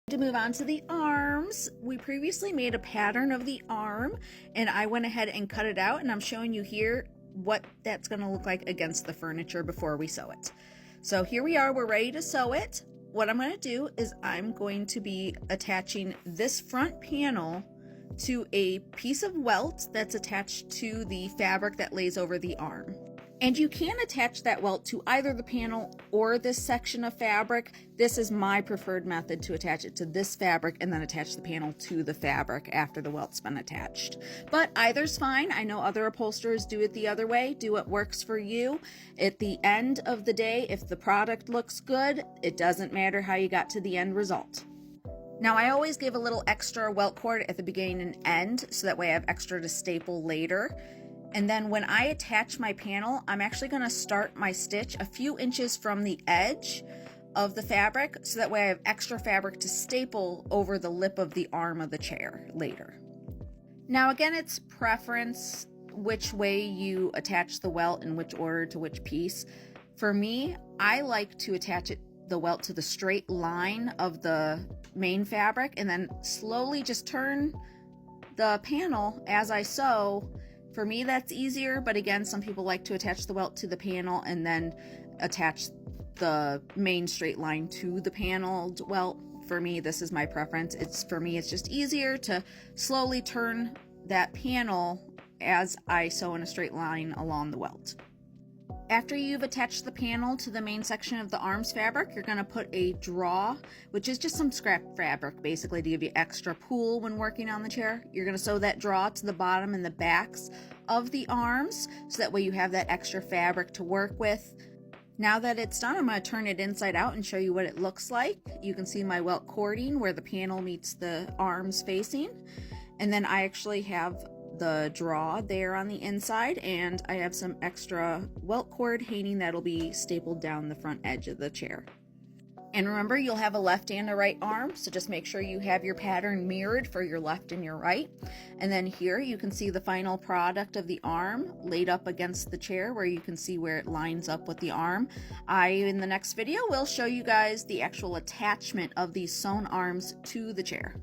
To move on to the arms, we previously made a pattern of the arm and I went ahead and cut it out, and I'm showing you here what that's going to look like against the furniture before we sew it. So here we are, we're ready to sew it. What I'm going to do is I'm going to be attaching this front panel to a piece of welt that's attached to the fabric that lays over the arm. And you can attach that welt to either the panel or this section of fabric. This is my preferred method, to attach it to this fabric and then attach the panel to the fabric after the welt's been attached. But either's fine. I know other upholsterers do it the other way. Do what works for you. At the end of the day, if the product looks good, it doesn't matter how you got to the end result. Now I always give a little extra welt cord at the beginning and end, so that way I have extra to staple later. And then when I attach my panel, I'm actually going to start my stitch a few inches from the edge of the fabric, so that way I have extra fabric to staple over the lip of the arm of the chair later. Now again, it's preference which way you attach the welt and which order to which piece. For me, I like to attach the welt to the straight line of the main fabric and then slowly just turn the panel as I sew. For me, that's easier, but again, some people like to attach the welt to the panel and then attach the main straight line to the paneled welt. For me, this is my preference. For me, it's just easier to slowly turn that panel as I sew in a straight line along the welt. After you've attached the panel to the main section of the arms fabric, you're going to put a draw, which is just some scrap fabric basically to give you extra pull when working on the chair. You're going to sew that draw to the bottom and the backs of the arms, so that way you have that extra fabric to work with. Now that it's done, I'm going to turn it inside out and show you what it looks like. You can see my welt cording where the panel meets the arms facing, and then I actually have the draw there on the inside, and I have some extra welt cord hanging that'll be stapled down the front edge of the chair. And remember, you'll have a left and a right arm, so just make sure you have your pattern mirrored for your left and your right. And then here you can see the final product of the arm laid up against the chair, where you can see where it lines up with the arm. In the next video, will show you guys the actual attachment of these sewn arms to the chair.